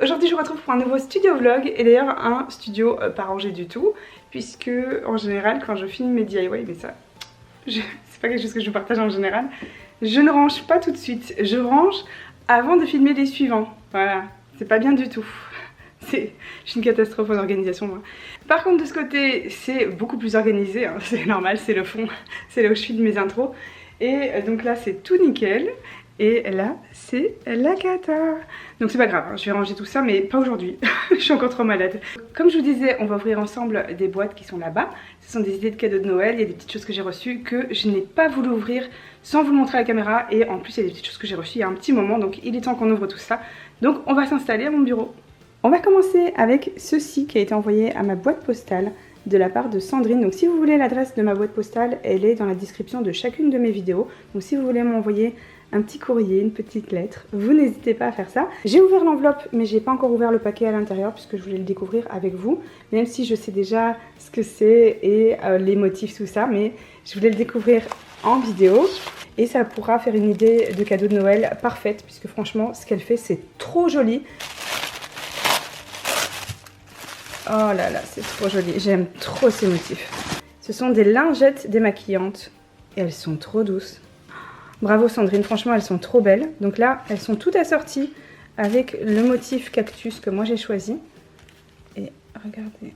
Aujourd'hui je vous retrouve pour un nouveau studio vlog et d'ailleurs un studio pas rangé du tout puisque en général quand je filme mes DIY, mais ça c'est pas quelque chose que je vous partage en général, je ne range pas tout de suite, je range avant de filmer les suivants, voilà, c'est pas bien du tout. Je suis une catastrophe en organisation moi. Par contre de ce côté c'est beaucoup plus organisé, hein, c'est normal, c'est le fond, c'est là où je filme mes intros. Et donc là c'est tout nickel. Et là c'est la cata. Donc c'est pas grave, hein, je vais ranger tout ça mais pas aujourd'hui. Je suis encore trop malade. Comme je vous disais, on va ouvrir ensemble des boîtes qui sont là-bas. Ce sont des idées de cadeaux de Noël, il y a des petites choses que j'ai reçues que je n'ai pas voulu ouvrir sans vous le montrer à la caméra. Et en plus il y a des petites choses que j'ai reçues il y a un petit moment, donc il est temps qu'on ouvre tout ça. Donc on va s'installer à mon bureau. On va commencer avec ceci qui a été envoyé à ma boîte postale de la part de Sandrine. Donc si vous voulez l'adresse de ma boîte postale, elle est dans la description de chacune de mes vidéos. Donc si vous voulez m'envoyer un petit courrier, une petite lettre, vous n'hésitez pas à faire ça. J'ai ouvert l'enveloppe mais j'ai pas encore ouvert le paquet à l'intérieur puisque je voulais le découvrir avec vous. Même si je sais déjà ce que c'est et les motifs, tout ça, mais je voulais le découvrir en vidéo. Et ça pourra faire une idée de cadeau de Noël parfaite puisque franchement ce qu'elle fait c'est trop joli. Oh là là, c'est trop joli. J'aime trop ces motifs. Ce sont des lingettes démaquillantes. Et elles sont trop douces. Bravo Sandrine, franchement, elles sont trop belles. Donc là, elles sont toutes assorties avec le motif cactus que moi j'ai choisi. Et regardez.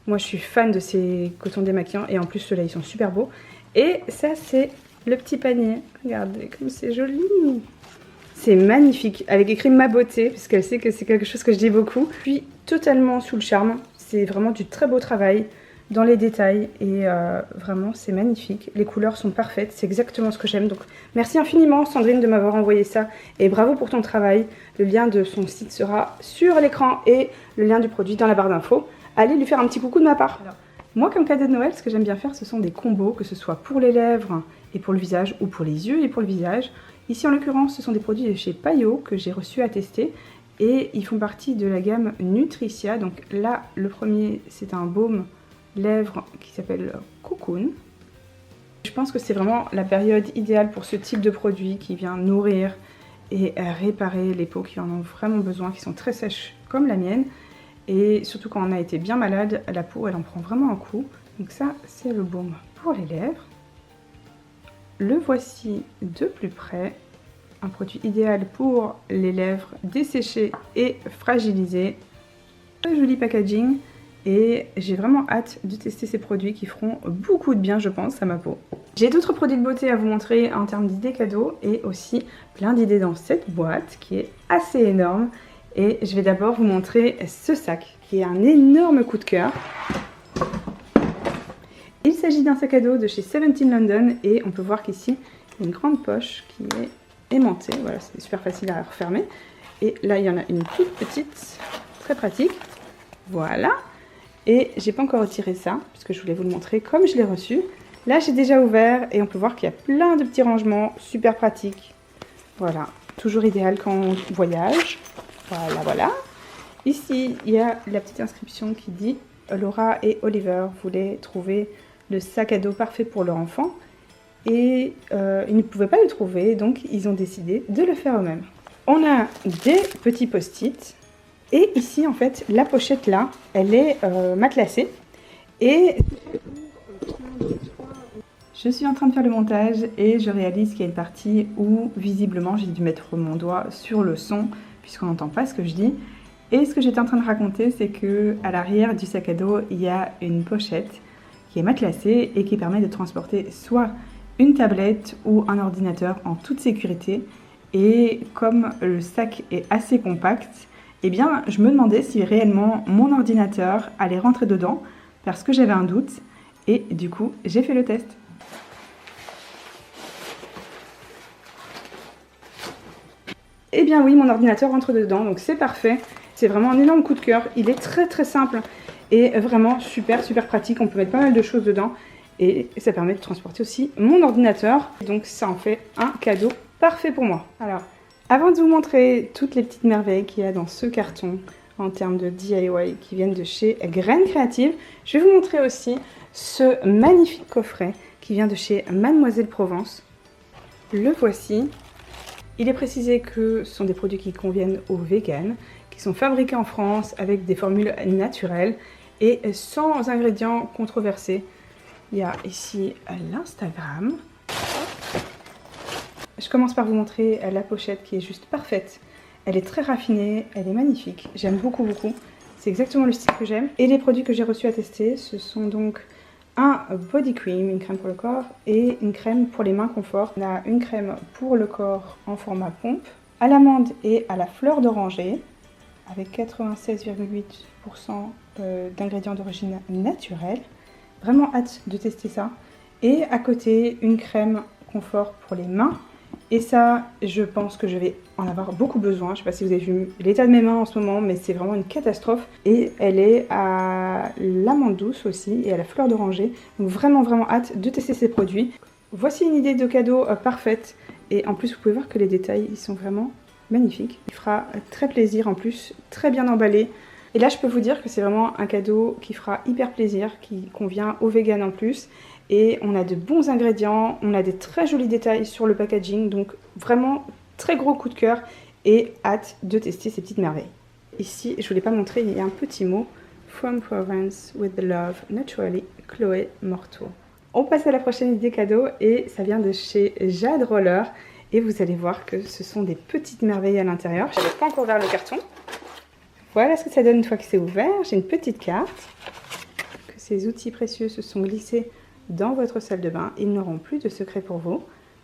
Moi, je suis fan de ces cotons démaquillants. Et en plus, ceux-là, ils sont super beaux. Et ça, c'est le petit panier. Regardez comme c'est joli. C'est magnifique, avec écrit ma beauté, puisqu'elle sait que c'est quelque chose que je dis beaucoup. Puis totalement sous le charme, c'est vraiment du très beau travail dans les détails et vraiment c'est magnifique. Les couleurs sont parfaites, c'est exactement ce que j'aime. Donc merci infiniment Sandrine de m'avoir envoyé ça et bravo pour ton travail. Le lien de son site sera sur l'écran et le lien du produit dans la barre d'infos. Allez lui faire un petit coucou de ma part. Alors, moi comme cadeau de Noël, ce que j'aime bien faire ce sont des combos, que ce soit pour les lèvres et pour le visage ou pour les yeux et pour le visage. Ici en l'occurrence ce sont des produits de chez Payot que j'ai reçus à tester et ils font partie de la gamme Nutricia. Donc là le premier c'est un baume lèvres qui s'appelle Cocoon. Je pense que c'est vraiment la période idéale pour ce type de produit qui vient nourrir et réparer les peaux qui en ont vraiment besoin, qui sont très sèches comme la mienne. Et surtout quand on a été bien malade, la peau elle en prend vraiment un coup. Donc ça c'est le baume pour les lèvres. Le voici de plus près, un produit idéal pour les lèvres desséchées et fragilisées. Très joli packaging et j'ai vraiment hâte de tester ces produits qui feront beaucoup de bien je pense à ma peau. J'ai d'autres produits de beauté à vous montrer en termes d'idées cadeaux et aussi plein d'idées dans cette boîte qui est assez énorme. Et je vais d'abord vous montrer ce sac qui est un énorme coup de cœur. Il s'agit d'un sac à dos de chez 17 London et on peut voir qu'ici il y a une grande poche qui est aimantée. Voilà, c'est super facile à refermer. Et là il y en a une toute petite, très pratique. Voilà. Et j'ai pas encore retiré ça puisque je voulais vous le montrer comme je l'ai reçu. Là j'ai déjà ouvert et on peut voir qu'il y a plein de petits rangements super pratiques. Voilà, toujours idéal quand on voyage. Voilà, voilà. Ici il y a la petite inscription qui dit Laura et Oliver voulaient trouver le sac à dos parfait pour leur enfant et ils ne pouvaient pas le trouver, donc ils ont décidé de le faire eux-mêmes. On a des petits post-it et ici en fait la pochette là elle est matelassée et je suis en train de faire le montage et je réalise qu'il y a une partie où visiblement j'ai dû mettre mon doigt sur le son puisqu'on n'entend pas ce que je dis. Et ce que j'étais en train de raconter, c'est que à l'arrière du sac à dos, il y a une pochette qui est matelassée et qui permet de transporter soit une tablette ou un ordinateur en toute sécurité. Et comme le sac est assez compact, eh bien, je me demandais si réellement mon ordinateur allait rentrer dedans parce que j'avais un doute. Et du coup, j'ai fait le test. Eh bien oui, mon ordinateur rentre dedans, donc c'est parfait. C'est vraiment un énorme coup de cœur. Il est très très simple et vraiment super super pratique. On peut mettre pas mal de choses dedans et ça permet de transporter aussi mon ordinateur. Donc ça en fait un cadeau parfait pour moi. Alors, avant de vous montrer toutes les petites merveilles qu'il y a dans ce carton en termes de DIY qui viennent de chez Graines Créatives, je vais vous montrer aussi ce magnifique coffret qui vient de chez Mademoiselle Provence. Le voici. Il est précisé que ce sont des produits qui conviennent aux véganes, qui sont fabriqués en France avec des formules naturelles et sans ingrédients controversés. Il y a ici l'Instagram. Je commence par vous montrer la pochette qui est juste parfaite. Elle est très raffinée, elle est magnifique, j'aime beaucoup. C'est exactement le style que j'aime. Et les produits que j'ai reçus à tester, ce sont donc un body cream, une crème pour le corps, et une crème pour les mains confort. On a une crème pour le corps en format pompe, à l'amande et à la fleur d'oranger, avec 96,8% d'ingrédients d'origine naturelle. Vraiment hâte de tester ça. Et à côté, une crème confort pour les mains. Et ça, je pense que je vais en avoir beaucoup besoin. Je ne sais pas si vous avez vu l'état de mes mains en ce moment, mais c'est vraiment une catastrophe. Et elle est à l'amande douce aussi et à la fleur d'oranger. Donc vraiment hâte de tester ces produits. Voici une idée de cadeau parfaite. Et en plus, vous pouvez voir que les détails, ils sont vraiment magnifiques. Il fera très plaisir en plus, très bien emballé. Et là, je peux vous dire que c'est vraiment un cadeau qui fera hyper plaisir, qui convient aux véganes en plus. Et on a de bons ingrédients, on a des très jolis détails sur le packaging, donc vraiment très gros coup de cœur et hâte de tester ces petites merveilles. Ici, je ne vous l'ai pas montré, il y a un petit mot, From Provence with the love, naturally, Chloé Morteau. On passe à la prochaine idée cadeau et ça vient de chez Jade Roller et vous allez voir que ce sont des petites merveilles à l'intérieur. Je n'avais pas encore ouvert le carton. Voilà ce que ça donne une fois que c'est ouvert. J'ai une petite carte, que ces outils précieux se sont glissés dans votre salle de bain, ils n'auront plus de secret pour vous.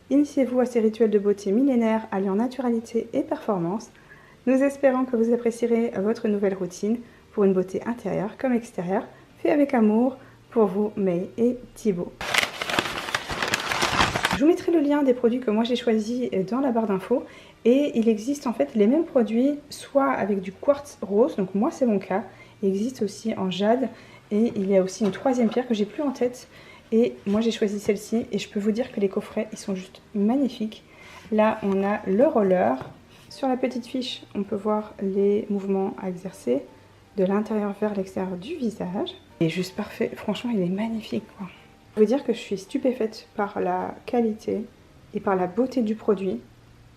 Initiez-vous à ces rituels de beauté millénaires alliant naturalité et performance. Nous espérons que vous apprécierez votre nouvelle routine pour une beauté intérieure comme extérieure, fait avec amour pour vous, May et Thibaut. Je vous mettrai le lien des produits que moi j'ai choisis dans la barre d'infos et il existe en fait les mêmes produits soit avec du quartz rose, donc moi c'est mon cas, il existe aussi en jade et il y a aussi une troisième pierre que j'ai plus en tête. Et moi j'ai choisi celle-ci et je peux vous dire que les coffrets ils sont juste magnifiques. Là on a le roller. Sur la petite fiche on peut voir les mouvements à exercer de l'intérieur vers l'extérieur du visage. Il est juste parfait, franchement il est magnifique quoi. Je peux vous dire que je suis stupéfaite par la qualité et par la beauté du produit.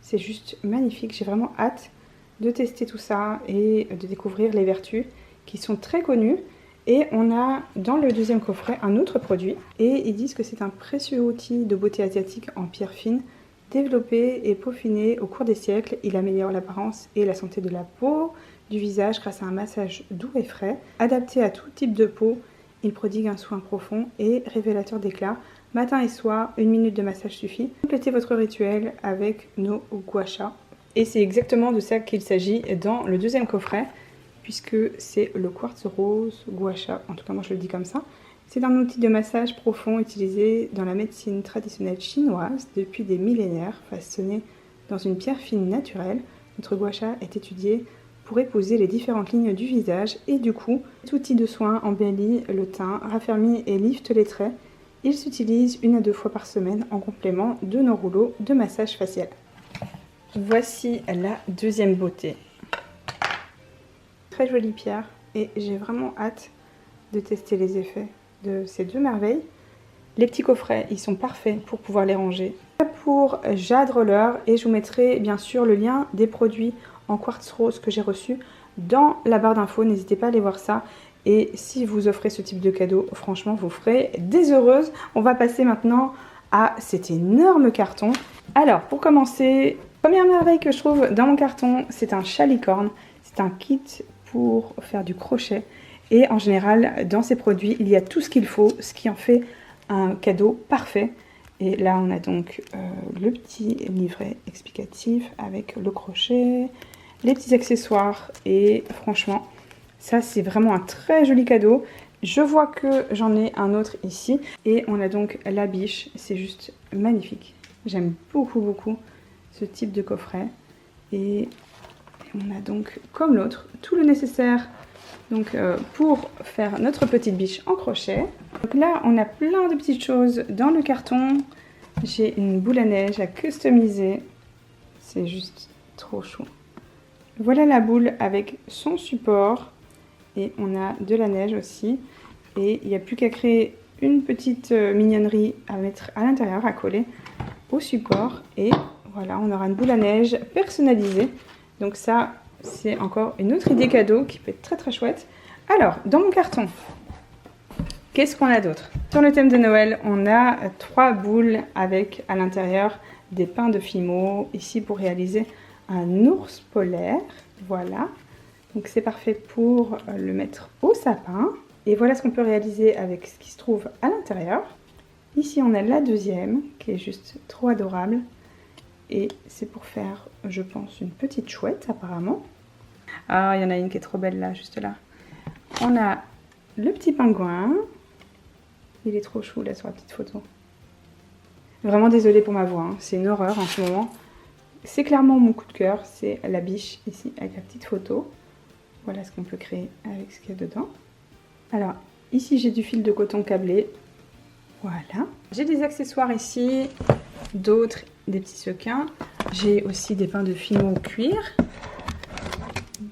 C'est juste magnifique, j'ai vraiment hâte de tester tout ça et de découvrir les vertus qui sont très connues. Et on a dans le deuxième coffret un autre produit et ils disent que c'est un précieux outil de beauté asiatique en pierre fine, développé et peaufiné au cours des siècles. Il améliore l'apparence et la santé de la peau, du visage grâce à un massage doux et frais. Adapté à tout type de peau, il prodigue un soin profond et révélateur d'éclat. Matin et soir, 1 minute de massage suffit. Complétez votre rituel avec nos gua sha. Et c'est exactement de ça qu'il s'agit dans le deuxième coffret, puisque c'est le quartz rose gua sha, en tout cas moi je le dis comme ça. C'est un outil de massage profond utilisé dans la médecine traditionnelle chinoise depuis des millénaires, façonné dans une pierre fine naturelle. Notre gua sha est étudié pour épouser les différentes lignes du visage et du cou. Cet outil de soin embellit le teint, raffermit et lifte les traits. Il s'utilise 1 à 2 fois par semaine en complément de nos rouleaux de massage facial. Voici la deuxième beauté. Très jolie pierre et j'ai vraiment hâte de tester les effets de ces deux merveilles. Les petits coffrets, ils sont parfaits pour pouvoir les ranger. Pour Jade Roller et je vous mettrai bien sûr le lien des produits en quartz rose que j'ai reçus dans la barre d'infos. N'hésitez pas à aller voir ça. Et si vous offrez ce type de cadeau, franchement, vous ferez des heureuses. On va passer maintenant à cet énorme carton. Alors, pour commencer, première merveille que je trouve dans mon carton, c'est un chat licorne. C'est un kit pour faire du crochet. Et en général, dans ces produits, il y a tout ce qu'il faut, ce qui en fait un cadeau parfait. Et là, on a donc le petit livret explicatif avec le crochet, les petits accessoires. Et franchement, ça, c'est vraiment un très joli cadeau. Je vois que j'en ai un autre ici. Et on a donc la biche. C'est juste magnifique. J'aime beaucoup ce type de coffret. Et on a donc, comme l'autre, tout le nécessaire donc, pour faire notre petite biche en crochet. Donc là, on a plein de petites choses dans le carton. J'ai une boule à neige à customiser. C'est juste trop chou. Voilà la boule avec son support. Et on a de la neige aussi. Et il n'y a plus qu'à créer une petite mignonnerie à mettre à l'intérieur, à coller au support. Et Voilà, on aura une boule à neige personnalisée. Donc ça, c'est encore une autre idée cadeau qui peut être très très chouette. Alors, dans mon carton, qu'est-ce qu'on a d'autre? Sur le thème de Noël, on a 3 boules avec à l'intérieur des pains de Fimo. Ici pour réaliser un ours polaire. Voilà. Donc c'est parfait pour le mettre au sapin. Et voilà ce qu'on peut réaliser avec ce qui se trouve à l'intérieur. Ici on a la deuxième qui est juste trop adorable. Et c'est pour faire, je pense, une petite chouette apparemment. Ah, il y en a une qui est trop belle là, juste là. On a le petit pingouin. Il est trop chou là sur la petite photo. Vraiment désolée pour ma voix, hein. C'est une horreur en ce moment. C'est clairement mon coup de cœur, c'est la biche ici avec la petite photo. Voilà ce qu'on peut créer avec ce qu'il y a dedans. Alors ici j'ai du fil de coton câblé. Voilà. J'ai des accessoires ici, d'autres des petits sequins. J'ai aussi des pains de Fimo cuir.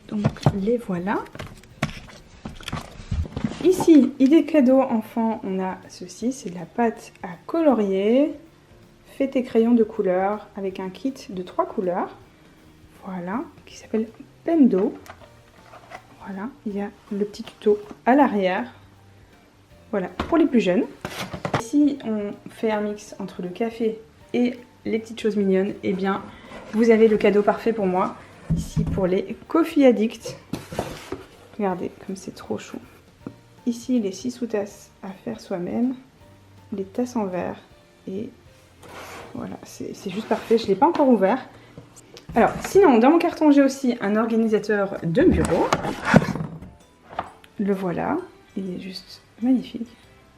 Donc les voilà. Ici, idée cadeau enfant, on a ceci, c'est de la pâte à colorier. Fais tes crayons de couleur avec un kit de 3 couleurs. Voilà, qui s'appelle Pendo. Voilà, il y a le petit tuto à l'arrière. Voilà, pour les plus jeunes. Si on fait un mix entre le café et les petites choses mignonnes, eh bien, vous avez le cadeau parfait pour moi. Ici, pour les coffee addicts. Regardez, comme c'est trop chou. Ici, les 6 sous-tasses à faire soi-même. Les tasses en verre. Et voilà, c'est juste parfait. Je ne l'ai pas encore ouvert. Alors, sinon, dans mon carton, j'ai aussi un organisateur de bureau. Le voilà. Il est juste magnifique.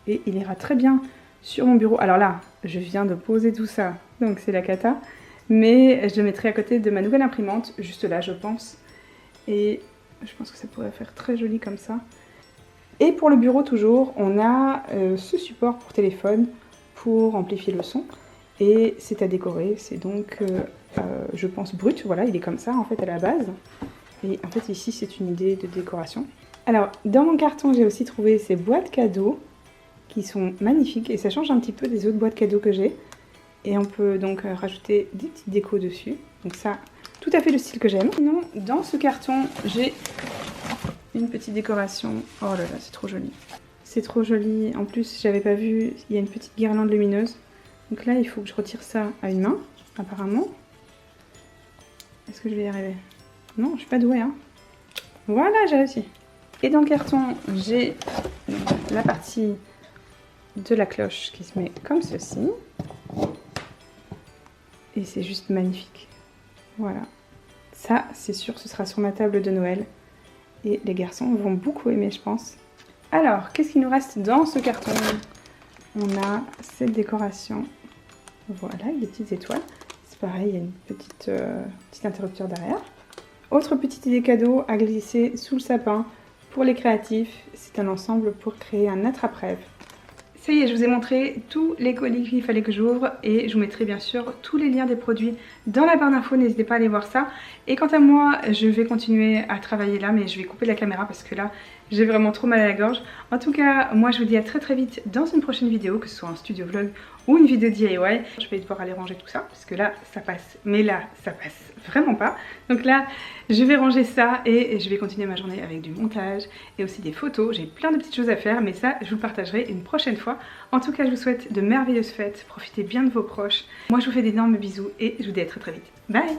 Et il ira très bien sur mon bureau. Alors là, je viens de poser tout ça. Donc, c'est la cata. Mais je le mettrai à côté de ma nouvelle imprimante. Juste là, je pense. Et je pense que ça pourrait faire très joli comme ça. Et pour le bureau, toujours, on a ce support pour téléphone pour amplifier le son. Et c'est à décorer, c'est donc, je pense, brut. Voilà, il est comme ça, en fait, à la base. Et en fait, ici, c'est une idée de décoration. Alors, dans mon carton, j'ai aussi trouvé ces boîtes cadeaux qui sont magnifiques. Et ça change un petit peu des autres boîtes cadeaux que j'ai. Et on peut donc rajouter des petites décos dessus. Donc ça, tout à fait le style que j'aime. Sinon, dans ce carton, j'ai une petite décoration. Oh là là, c'est trop joli. C'est trop joli. En plus, j'avais pas vu, il y a une petite guirlande lumineuse. Donc là, il faut que je retire ça à une main, apparemment. Est-ce que je vais y arriver? Non, je suis pas douée, hein. Voilà, j'ai réussi. Et dans le carton, j'ai la partie de la cloche qui se met comme ceci. Et c'est juste magnifique. Voilà. Ça, c'est sûr, ce sera sur ma table de Noël. Et les garçons vont beaucoup aimer, je pense. Alors, qu'est-ce qu'il nous reste dans ce carton? On a cette décoration. Voilà, avec des petites étoiles. C'est pareil, il y a une petite interrupteur derrière. Autre petite idée cadeau à glisser sous le sapin pour les créatifs. C'est un ensemble pour créer un attrape-rêve. Ça y est, je vous ai montré tous les colis qu'il fallait que j'ouvre et je vous mettrai bien sûr tous les liens des produits dans la barre d'infos, n'hésitez pas à aller voir ça. Et quant à moi, je vais continuer à travailler là, mais je vais couper la caméra parce que là, j'ai vraiment trop mal à la gorge. En tout cas, moi je vous dis à très vite dans une prochaine vidéo, que ce soit un studio vlog ou une vidéo DIY. Je vais devoir aller ranger tout ça parce que là, ça passe. Mais là, ça passe vraiment pas. Donc là, je vais ranger ça et je vais continuer ma journée avec du montage et aussi des photos. J'ai plein de petites choses à faire, mais ça, je vous le partagerai une prochaine fois. En tout cas, je vous souhaite de merveilleuses fêtes. Profitez bien de vos proches. Moi, je vous fais d'énormes bisous et je vous dis à très vite. Bye!